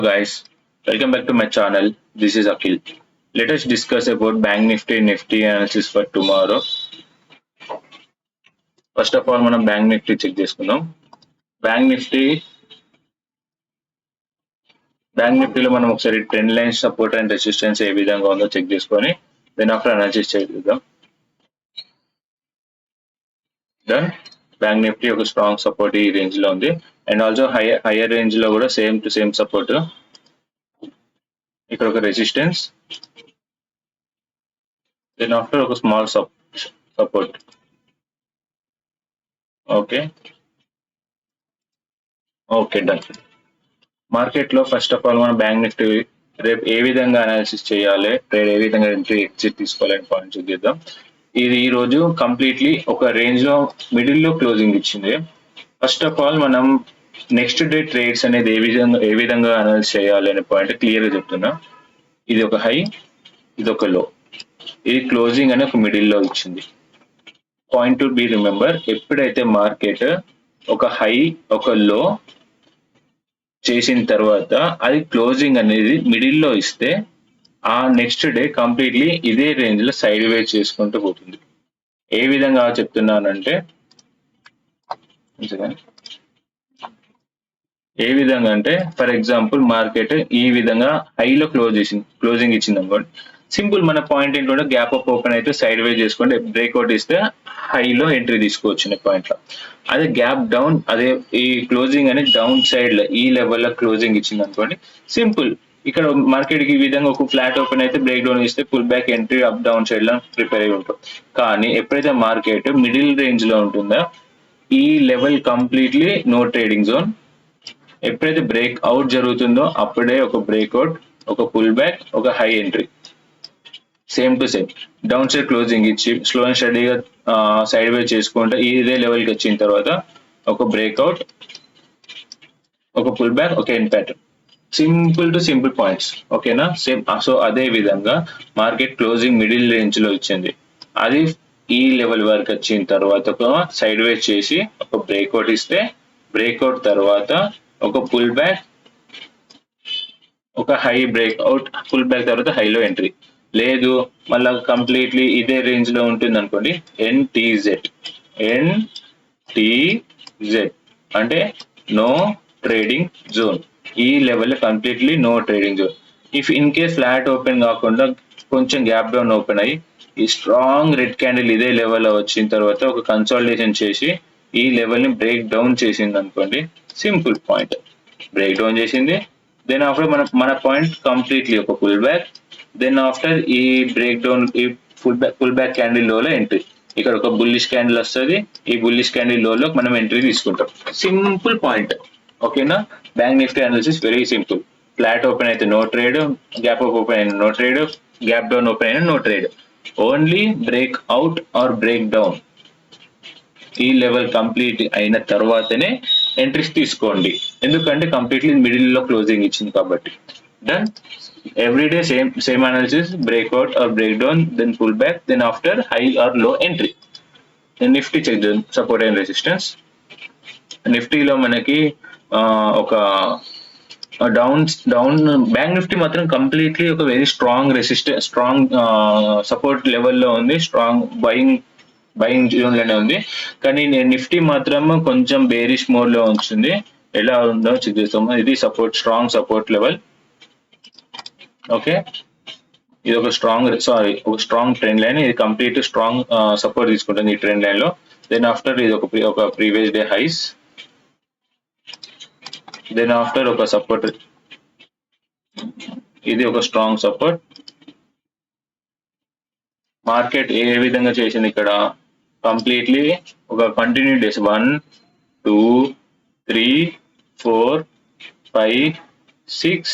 Guys, welcome back to my channel. This is Akhil. Let us discuss about Bank Nifty analysis for tomorrow. First of all, మనం Bank Nifty check చేసుకుందాం. Bank Nifty లో మనం ఒకసారి trend line support and resistance ఏ విధంగా ఉందో check చేసుకొని then after analysis చేద్దాం. దెన్ బ్యాంక్ నిఫ్టీ ఒక స్ట్రాంగ్ సపోర్ట్ ఈ రేంజ్ లో ఉంది అండ్ ఆల్సో హైయర్ రేంజ్ లో కూడా సేమ్ టు సేమ్ సపోర్ట్. ఇక్కడ ఒక రెసిస్టెన్స్ దెన్ ఆఫ్టర్ ఒక small support. Okay done. Market లో ఫస్ట్ ఆఫ్ ఆల్ మనం బ్యాంక్ నిఫ్టీ రేపు ఏ విధంగా అనాలిసిస్ చేయాలి, ట్రేడ్ ఏ విధంగా ఎంట్రీ ఎగ్జిట్ తీసుకోవాలని పాయింట్ చూద్దాం. ఇది ఈ రోజు కంప్లీట్లీ ఒక రేంజ్ లో మిడిల్ లో క్లోజింగ్ ఇచ్చింది. ఫస్ట్ ఆఫ్ ఆల్ మనం నెక్స్ట్ డే ట్రేడ్స్ అనేది ఏ విధంగా అనాలిసిస్ చేయాలి అనే పాయింట్ క్లియర్ గా చెప్తున్నా. ఇది ఒక హై, ఇది ఒక లో, ఇది క్లోజింగ్ అనే ఒక మిడిల్ లో ఇచ్చింది. పాయింట్ టు బి రిమెంబర్, ఎప్పుడైతే మార్కెట్ ఒక హై ఒక లో చేసిన తర్వాత అది క్లోజింగ్ అనేది మిడిల్ లో ఇస్తే ఆ నెక్స్ట్ డే కంప్లీట్లీ ఇదే రేంజ్ లో సైడ్ వే చేసుకుంటూ పోతుంది. ఏ విధంగా చెప్తున్నానంటే ఫర్ ఎగ్జాంపుల్ మార్కెట్ ఈ విధంగా హైలో క్లోజింగ్ ఇచ్చింది అనుకోండి. సింపుల్ మన పాయింట్ ఏంటంటే గ్యాప్ అప్ ఓపెన్ అయితే సైడ్ వే చేసుకోండి, బ్రేక్అవుట్ ఇస్తే హైలో ఎంట్రీ తీసుకోవచ్చు పాయింట్ లో. అదే గ్యాప్ డౌన్, అదే ఈ క్లోజింగ్ అనేది డౌన్ సైడ్ లో ఈ లెవెల్ లో క్లోజింగ్ ఇచ్చింది అనుకోండి, సింపుల్ ఇక్కడ మార్కెట్ కి ఈ విధంగా ఒక ఫ్లాట్ ఓపెన్ అయితే బ్రేక్ డౌన్ ఇస్తే pull back entry up down side లో ప్రిపేర్ అయి ఉంటుంది. కానీ ఎప్పుడైతే మార్కెట్ మిడిల్ రేంజ్ లో ఉంటుందో ఈ level completely no trading zone. ఎప్పుడైతే బ్రేక్ అవుట్ జరుగుతుందో అప్పుడే ఒక బ్రేక్అవుట్, ఒక పుల్ బ్యాక్, ఒక high entry. Same to same down side closing ఇచ్చి స్లో అండ్ స్టడీగా సైడ్ వే చేసుకుంటే ఇదే లెవెల్ కి వచ్చిన తర్వాత ఒక బ్రేక్అవుట్, ఒక పుల్ బ్యాక్, ఒక end pattern. Simple to simple points, ఓకేనా? సేమ్. సో అదే విధంగా మార్కెట్ క్లోజింగ్ మిడిల్ రేంజ్ లో ఇచ్చింది, అది ఈ లెవెల్ వరకు వచ్చిన తర్వాత ఒక సైడ్ వే చేసి ఒక బ్రేక్అవుట్ ఇస్తే బ్రేక్అవుట్ తర్వాత ఒక పుల్ బ్యాక్, ఒక హై బ్రేక్అవుట్, పుల్ బ్యాక్ తర్వాత హైలో ఎంట్రీ. లేదు మళ్ళా కంప్లీట్లీ ఇదే రేంజ్ లో ఉంటుంది అనుకోండి, ఎన్టీజెడ్ అంటే నో ట్రేడింగ్ జోన్. ఈ level completely no trading zone. If in case flat open కాకుండా కొంచెం గ్యాప్ డౌన్ ఓపెన్ అయ్యి ఈ స్ట్రాంగ్ రెడ్ క్యాండిల్ ఇదే లెవెల్ లో వచ్చిన తర్వాత ఒక కన్సాలిడేషన్ చేసి ఈ లెవెల్ ని బ్రేక్ డౌన్ చేసింది అనుకోండి, సింపుల్ పాయింట్ బ్రేక్ డౌన్ చేసింది. దెన్ ఆఫ్టర్ మన పాయింట్ కంప్లీట్లీ ఒక పుల్ బ్యాక్, దెన్ ఆఫ్టర్ ఈ బ్రేక్ డౌన్ ఈ పుల్ బ్యాక్ క్యాండిల్ లో ఎంట్రీ. ఇక్కడ ఒక బుల్లిష్ క్యాండిల్ వస్తుంది, ఈ బుల్లిష్ క్యాండిల్ లో మనం ఎంట్రీ తీసుకుంటాం. సింపుల్ పాయింట్, ఓకేనా? Bank Nifty analysis very simple. Flat open అయితే no trade, gap up open అయినా no trade, gap down open అయినా no trade. Only break out or break down ఈ లెవెల్ కంప్లీట్ అయిన తర్వాతనే ఎంట్రీస్ తీసుకోండి, ఎందుకంటే కంప్లీట్లీ మిడిల్ లో క్లోజింగ్ ఇచ్చింది కాబట్టి. Done. Everyday same analysis, breakout or break down, then pull back, then after high or low entry. Nifty check support and resistance. నిఫ్టీలో మనకి ఒక డౌన్ బ్యాంక్ నిఫ్టీ మాత్రం కంప్లీట్లీ ఒక వెరీ స్ట్రాంగ్ స్ట్రాంగ్ సపోర్ట్ లెవెల్లో ఉంది, strong buying zone లోనే ఉంది. కానీ నిఫ్టీ మాత్రం కొంచెం బేరిష్ మోడ్ లో ఉంచింది. ఎలా ఉందో చెక్ చేస్తాము. ఇది స్ట్రాంగ్ సపోర్ట్ లెవెల్. ఓకే, ఇది ఒక స్ట్రాంగ్ ట్రెండ్ లైన్. ఇది కంప్లీట్ స్ట్రాంగ్ సపోర్ట్ తీసుకుంటుంది ఈ ట్రెండ్ లైన్ లో. దెన్ ఆఫ్టర్ ఇది ఒక previous day highs, then after ఒక సపోర్ట్, ఇది ఒక స్ట్రాంగ్ సపోర్ట్. మార్కెట్ ఏ విధంగా చేసింది ఇక్కడ కంప్లీట్లీ ఒక continue days 1 2 3 4 5 6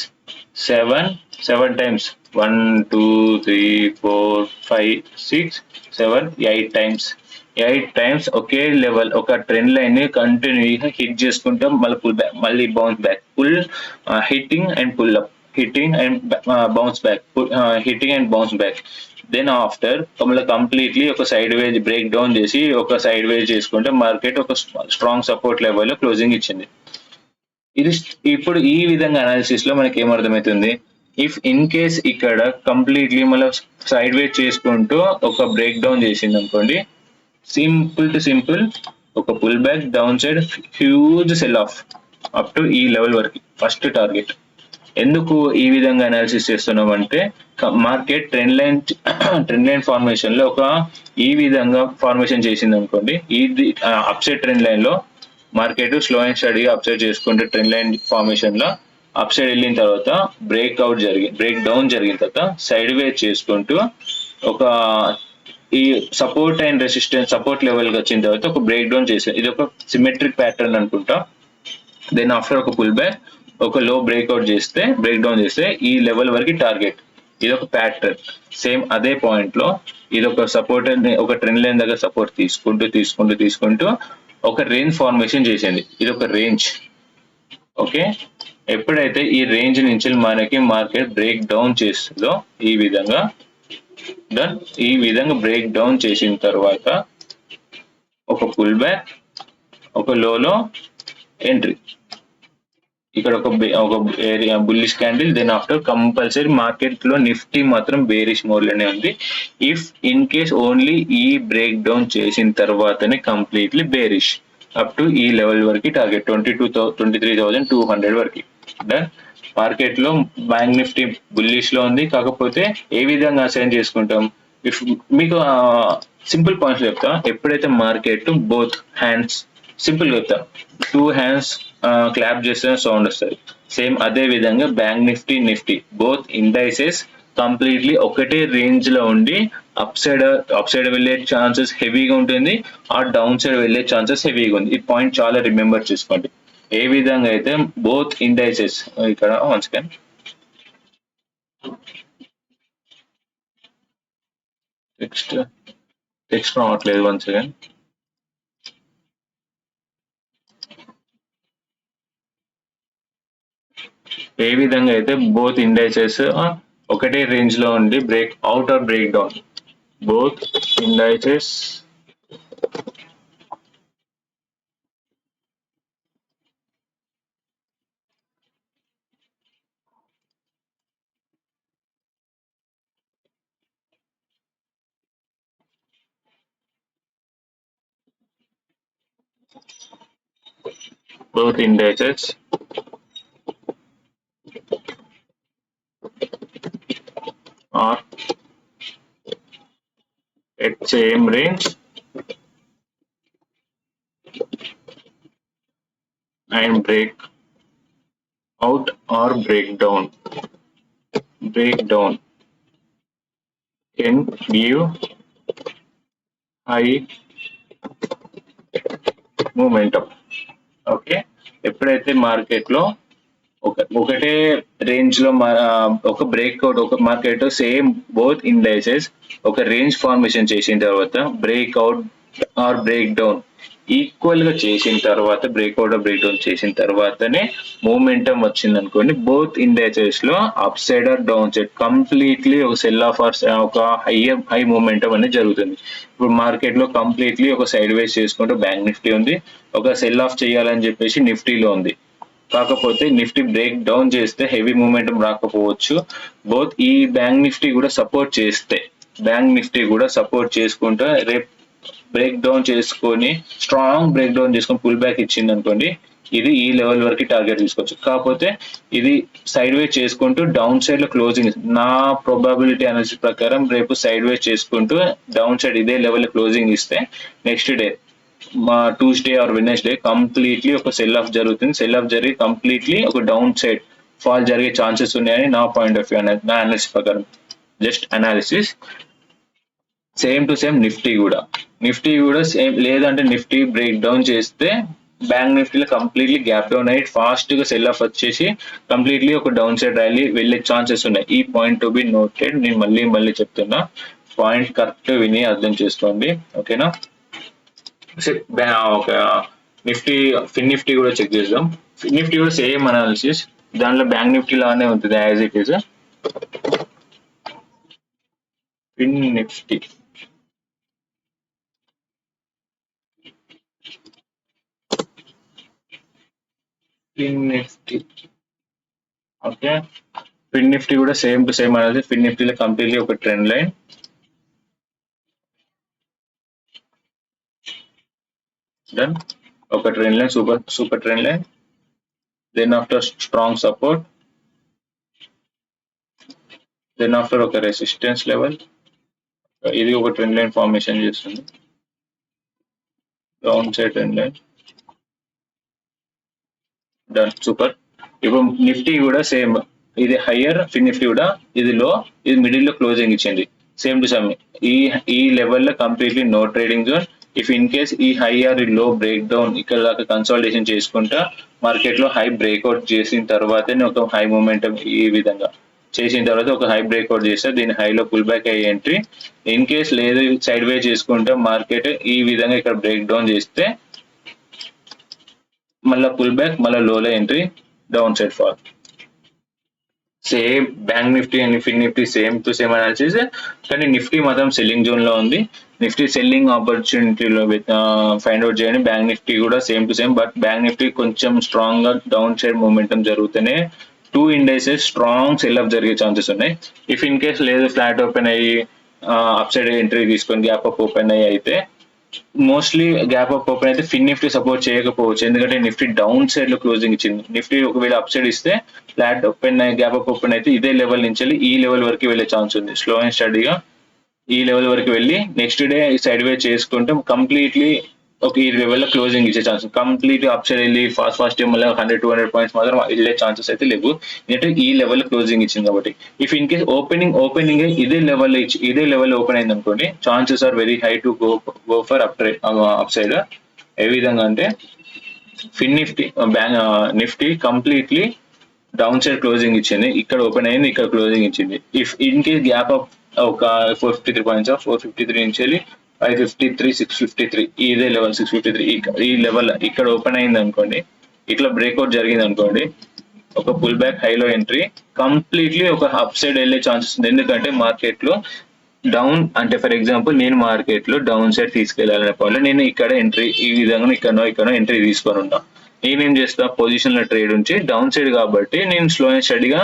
7 times, 1 2 3 4 5 6 7 8 times, 8 times ఒకే లెవెల్ ఒక ట్రెండ్ లైన్ ని కంటిన్యూగా హిట్ చేసుకుంటాం, మళ్ళీ పుల్ బ్యాక్, మళ్ళీ bounce back, pull hitting and pull up, hitting and bounce back, hitting and bounce back. Then after మళ్ళీ కంప్లీట్లీ ఒక సైడ్ వేజ్ బ్రేక్ డౌన్ చేసి ఒక సైడ్ వేజ్ చేసుకుంటే మార్కెట్ ఒక స్ట్రాంగ్ సపోర్ట్ లెవెల్ లో క్లోజింగ్ ఇచ్చింది. ఇది ఇప్పుడు ఈ విధంగా అనాలిసిస్ లో మనకి ఏమర్థమవుతుంది, ఇఫ్ ఇన్ కేస్ ఇక్కడ కంప్లీట్లీ మళ్ళీ సైడ్ వే చేసుకుంటూ ఒక బ్రేక్ డౌన్ చేసింది అనుకోండి, సింపుల్ టు సింపుల్ ఒక pull back down side huge sell off up to ఈ లెవెల్ వరకు ఫస్ట్ టార్గెట్. ఎందుకు ఈ విధంగా అనాలిసిస్ చేస్తున్నాం అంటే మార్కెట్ ట్రెండ్ లైన్ ఫార్మేషన్ లో ఒక ఈ విధంగా ఫార్మేషన్ చేసింది అనుకోండి, ఇది అప్సైడ్ ట్రెండ్ లైన్ లో మార్కెట్ స్లో అండ్ స్టడీగా అప్సైడ్ చేసుకుంటే ట్రెండ్ లైన్ ఫార్మేషన్ లో అప్ సైడ్ వెళ్ళిన తర్వాత బ్రేక్ డౌన్ జరిగిన తర్వాత సైడ్ వే చేసుకుంటూ ఒక ఈ support and resistance support level కి వచ్చిన తర్వాత ఒక బ్రేక్ డౌన్ చేసారు. ఇది ఒక సిమెట్రిక్ ప్యాటర్న్ అనుకుంటా. దెన్ ఆఫ్టర్ ఒక పుల్ బ్యాక్ ఒక లో బ్రేక్ డౌన్ చేస్తే ఈ లెవెల్ వరకు టార్గెట్. ఇది ఒక ప్యాటర్న్. సేమ్ అదే పాయింట్ లో ఇది ఒక సపోర్ట్ ఒక ట్రెండ్ లైన్ దగ్గర సపోర్ట్ తీసుకుంటూ ఒక రేంజ్ ఫార్మేషన్ చేసింది. ఇది ఒక రేంజ్. ఓకే, ఎప్పుడైతే ఈ రేంజ్ నుంచి మనకి మార్కెట్ బ్రేక్ డౌన్ చేస్తుందో ఈ విధంగా బ్రేక్ డౌన్ చేసిన తర్వాత ఒక పుల్ బ్యాక్ ఒక లోలో ఎంట్రీ, ఇక్కడ ఒక area bullish candle. Then after compulsory market లో నిఫ్టీ మాత్రం బేరిష్ మోడ్ లోనే ఉంది. ఇఫ్ ఇన్ కేస్ ఓన్లీ ఈ బ్రేక్ డౌన్ చేసిన తర్వాతనే కంప్లీట్లీ బేరిష్ అప్ టు ఈ లెవెల్ వరకు టార్గెట్ 23,200 వరకు. డన్. మార్కెట్ లో బ్యాంక్ నిఫ్టీ బుల్లిష్ లో ఉంది, కాకపోతే ఏ విధంగా అసైన్ చేసుకుంటాం, ఇఫ్ మీకు సింపుల్ పాయింట్స్ చెప్తా. ఎప్పుడైతే మార్కెట్ బోత్ హ్యాండ్స్ సింపుల్ చెప్తా, టూ హ్యాండ్స్ క్లాప్ చేస్తే సౌండ్ వస్తుంది. సేమ్ అదే విధంగా bank Nifty both indices completely ఒకటే రేంజ్ లో ఉండి అప్ సైడ్ వెళ్ళే ఛాన్సెస్ హెవీగా ఉంటుంది, ఆ డౌన్ సైడ్ వెళ్ళే ఛాన్సెస్ హెవీగా ఉంది. ఈ పాయింట్ చాలా రిమెంబర్ చేసుకోండి. ఏ విధంగా అయితే బోత్ ఇండైసెస్ ఇక్కడ వన్ సెకండ్ టెక్స్ట్ రావట్లేదు, వన్ సెకండ్. ఏ విధంగా అయితే బోత్ ఇండైసెస్ ఒకటే రేంజ్ లో ఉండి break out or break down, both indices both indices are at same range and break out or break down can give high momentum. Okay, ఎప్పుడైతే market లో ఒకటే range లో ఒక బ్రేక్అవుట్ ఒక మార్కెట్ సేమ్ బోత్ ఇండైసెస్ ఒక range formation చేసిన తర్వాత breakout or break down equal గా చేసిన తర్వాత బ్రేక్అవుట్ బ్రేక్ డౌన్ చేసిన తర్వాతనే మూమెంటం వచ్చింది అనుకోండి, బోత్ ఇండైసెస్ లో up side or down side completely ఒక సెల్ ఆఫ్ ఆర్ ఒక హై మూమెంటం అనేది జరుగుతుంది. ఇప్పుడు మార్కెట్ లో కంప్లీట్లీ ఒక సైడ్ వేస్ చేసుకుంటూ బ్యాంక్ నిఫ్టీ ఉంది, ఒక సెల్ ఆఫ్ చేయాలని చెప్పేసి నిఫ్టీలో ఉంది. కాకపోతే నిఫ్టీ బ్రేక్ డౌన్ చేస్తే హెవీ మూమెంటం రాకపోవచ్చు. బోత్ ఈ బ్యాంక్ నిఫ్టీ కూడా సపోర్ట్ చేసుకుంటూ రేపు బ్రేక్ డౌన్ చేసుకొని స్ట్రాంగ్ బ్రేక్ డౌన్ చేసుకొని పుల్ బ్యాక్ ఇచ్చింది అనుకోండి, ఇది ఈ లెవెల్ వరకు టార్గెట్ తీసుకోవచ్చు. కాకపోతే ఇది సైడ్ వే చేసుకుంటూ డౌన్ సైడ్ లో క్లోజింగ్, నా ప్రొబాబిలిటీ అనాలిసిస్ ప్రకారం రేపు సైడ్ వే చేసుకుంటూ డౌన్ సైడ్ ఇదే లెవెల్ క్లోజింగ్ ఇస్తే నెక్స్ట్ డే మా ట్యూస్డే ఆర్ వెడ్నెస్డే కంప్లీట్లీ ఒక సెల్ ఆఫ్ జరుగుతుంది. సెల్ ఆఫ్ జరిగి కంప్లీట్లీ ఒక డౌన్ సైడ్ ఫాల్ జరిగే ఛాన్సెస్ ఉన్నాయని నా పాయింట్ ఆఫ్ వ్యూ అనేది, నా అనాలిసిస్ ప్రకారం. Just analysis. Same to same Nifty కూడా సేమ్. లేదంటే నిఫ్టీ బ్రేక్ డౌన్ చేస్తే బ్యాంక్ నిఫ్టీలో కంప్లీట్లీ గ్యాప్ డౌన్ అయ్యి ఫాస్ట్ గా సెల్ ఆఫ్ వచ్చేసి కంప్లీట్లీ ఒక డౌన్ సైడ్ ర్యాలీ వెళ్ళే ఛాన్సెస్ ఉన్నాయి. ఈ పాయింట్ టు బి నోటెడ్. నేను మళ్ళీ చెప్తున్నా, పాయింట్ కరెక్ట్ విని అర్థం చేసుకోండి. ఓకేనా? ఒక ఫిన్ నిఫ్టీ కూడా చెక్ చేద్దాం. ఫిన్ నిఫ్టీ కూడా సేమ్ అనాలిసిస్, దాంట్లో బ్యాంక్ నిఫ్టీ లానే ఉంటుంది as it is. Fin Nifty Fin Nifty. Okay, Fin Nifty కూడా సేమ్ టు సేమ్ అనేది. ఫిన్ నిఫ్టీలో కంప్లీట్లీ ఒక ట్రెండ్ లైన్, డన్. ఒక trend line, super trend line. Then after strong support, then after ఒక resistance level. ఇది ఒక trend line formation చేస్తుంది, down side trend line, done, super. ఇప్పుడు నిఫ్టీ కూడా సేమ్, ఇది హయ్యర్, ఫిన్ నిఫ్టీ కూడా ఇది లో, ఇది మిడిల్ లో క్లోజింగ్ ఇచ్చింది, సేమ్ టు సేమ్. ఈ ఈ లెవెల్లో completely no trading zone. If in case ఈ high or low break down ఇక్కడ దాకా కన్సాలిడేషన్ చేసుకుంటా మార్కెట్ లో హై బ్రేక్అవుట్ చేసిన తర్వాతనే ఒక హై మూమెంటం ఈ విధంగా చేసిన తర్వాత ఒక హై బ్రేక్అవుట్ చేస్తే దీని హైలో పుల్ బ్యాక్ అయ్యే ఎంట్రీ. ఇన్ కేస్ లేదు సైడ్ వే చేసుకుంటే మార్కెట్ ఈ విధంగా ఇక్కడ బ్రేక్ డౌన్ చేస్తే మళ్ళీ పుల్ బ్యాక్, మళ్ళీ low low entry, downside fall. Same bank Nifty and Fin Nifty same to same analysis, కానీ నిఫ్టీ మాత్రం సెల్లింగ్ జోన్ లో ఉంది. నిఫ్టీ సెల్లింగ్ ఆపర్చునిటీలో ఫైండ్ అవుట్ చేయండి. బ్యాంక్ నిఫ్టీ కూడా same to same, but bank Nifty కొంచెం strong గా downside momentum జరుగుతూనే two indices strong sell up జరిగే ఛాన్సెస్ ఉన్నాయి. ఇఫ్ ఇన్ కేస్ లేదు ఫ్లాట్ ఓపెన్ అయ్యి అప్ సైడ్ ఎంట్రీ తీసుకొని గ్యాప్ అప్ ఓపెన్ అయ్యి అయితే మోస్ట్లీ గ్యాప్ అప్ ఓపెన్ అయితే ఫిన్ నిఫ్టీ సపోర్ట్ చేయకపోవచ్చు, ఎందుకంటే నిఫ్టీ డౌన్ సైడ్ లో క్లోజింగ్ ఇచ్చింది. నిఫ్టీ ఒకవేళ అప్ సైడ్ ఇస్తే flat open gap up open అయితే ఇదే లెవెల్ నుంచి ఈ లెవెల్ వరకు వెళ్ళే ఛాన్స్ ఉంది. స్లో అండ్ స్టడీగా ఈ లెవెల్ వరకు వెళ్ళి నెక్స్ట్ డే సైడ్ వే చేసుకుంటే కంప్లీట్లీ ఒక ఈ లెవెల్ లో క్లోజింగ్ ఇచ్చే ఛాన్స్, కంప్లీట్ అప్ సైడ్ వెళ్ళి ఫాస్ట్ మళ్ళీ 100-200 పాయింట్స్ మాత్రం వెళ్ళే ఛాన్సెస్ అయితే లేవు, ఎందుకంటే ఈ లెవెల్ లో క్లోజింగ్ ఇచ్చింది కాబట్టి. ఇఫ్ ఇన్ కేస్ ఓపెనింగ్ ఇదే లెవెల్ ఓపెన్ అయింది అనుకోండి, chances are very high to go for upside. ఏ విధంగా అంటే Fin Nifty Nifty completely down side closing ఇచ్చింది, ఇక్కడ ఓపెన్ అయింది, ఇక్కడ క్లోజింగ్ ఇచ్చింది. If in case gap up ఒక 453 పాయింట్స్, 453 నుంచి వెళ్ళి 553, 653 ఇదే లెవెల్ 653 ఈ లెవెల్ ఇక్కడ ఓపెన్ అయింది అనుకోండి, ఇట్లా బ్రేక్అవుట్ జరిగింది అనుకోండి, ఒక పుల్ బ్యాక్ హైలో ఎంట్రీ, కంప్లీట్లీ ఒక అప్ సైడ్ వెళ్ళే ఛాన్సెస్ ఉంది. ఎందుకంటే మార్కెట్ లో డౌన్ అంటే ఫర్ ఎగ్జాంపుల్ నేను మార్కెట్ లో డౌన్ సైడ్ తీసుకెళ్లాలనే పాయింట్ నేను ఇక్కడ ఎంట్రీ ఈ విధంగా ఇక్కడ ఎంట్రీ తీసుకొని ఉంటా. నేనేం చేస్తా, పొజిషన్ లో ట్రేడ్ ఉంచి డౌన్ సైడ్ కాబట్టి నేను స్లో అండ్ స్టడీగా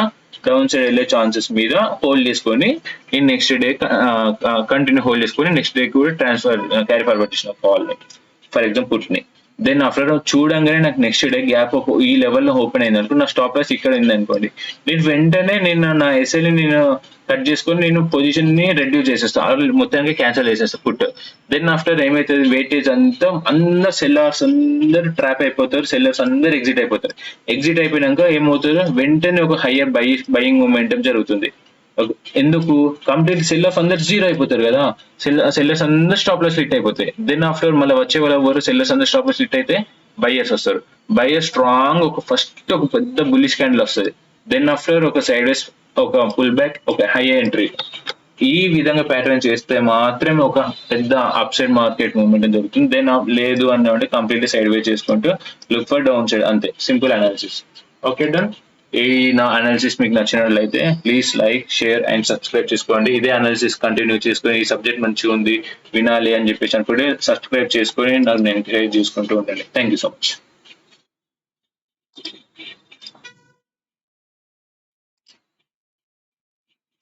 డౌన్ సైడ్ వెళ్ళే ఛాన్సెస్ మీద హోల్డ్ చేసుకొని నేను నెక్స్ట్ డే కంటిన్యూ హోల్డ్ చేసుకొని నెక్స్ట్ డే కూడా క్యారీ ఫార్వర్డ్ చేసిన కాల్ ని, ఫర్ ఎగ్జాంపుల్ పుట్ ని. దెన్ ఆఫ్టర్ చూడంగానే నాకు నెక్స్ట్ డే గ్యాప్ ఈ లెవెల్లో ఓపెన్ అయింది అనుకో, నా స్టాప్ లాస్ ఇక్కడ ఉంది అనుకోండి, నేను వెంటనే నా ఎస్ఎల్ నేను కట్ చేసుకొని నేను పొజిషన్ ని రెడ్యూస్ చేసేస్తాను, మొత్తానికి క్యాన్సిల్ చేసేస్తా పుట్. దెన్ ఆఫ్టర్ ఏమైతుంది, వెయిటేజ్ అంతా అందరు సెల్లర్స్ అందరు ట్రాప్ అయిపోతారు, సెల్లర్స్ అందరు ఎగ్జిట్ అయిపోయినాక ఏమవుతుంది, వెంటనే ఒక హయ్యర్ బయింగ్ మూమెంటం జరుగుతుంది. ఎందుకు, కంప్లీట్ సెల్లర్స్ అందరు జీరో అయిపోతారు కదా, సెల్లర్స్ అందరు స్టాప్ లాస్ హిట్ అయిపోతాయి. దెన్ ఆఫ్టర్ మళ్ళీ వచ్చే వాళ్ళు సెల్లర్స్ అందరు స్టాప్ లాస్ హిట్ అయితే బయర్స్ వస్తారు. బయర్ స్ట్రాంగ్ ఫస్ట్ ఒక పెద్ద బుల్లిష్ క్యాండిల్ వస్తుంది. దెన్ ఆఫ్టర్ ఒక సైడ్ వేస్, ఒక పుల్ బ్యాక్, ఒక హై ఎంట్రీ. ఈ విధంగా ప్యాటర్న్ చేస్తే మాత్రమే ఒక పెద్ద అప్ సైడ్ మార్కెట్ మూవ్మెంట్ జరుగుతుంది. దెన్ లేదు అన్నామంటే కంప్లీట్లీ సైడ్ వే చేసుకుంటూ లుక్ ఫర్ డౌన్ సైడ్, అంతే, సింపుల్ అనాలిసిస్. Okay, done. ఈ నా అనాలిసిస్ మీకు నచ్చినట్లయితే please like, share and subscribe చేసుకోండి. ఇదే అనాలిసిస్ కంటిన్యూ చేసుకొని ఈ సబ్జెక్ట్ మంచిగా ఉంది వినాలి అని చెప్పేసి అనుకుంటే సబ్స్క్రైబ్ చేసుకొని నాకు నేను ఎంకరేజ్ చేసుకుంటూ ఉండండి. Thank you so much.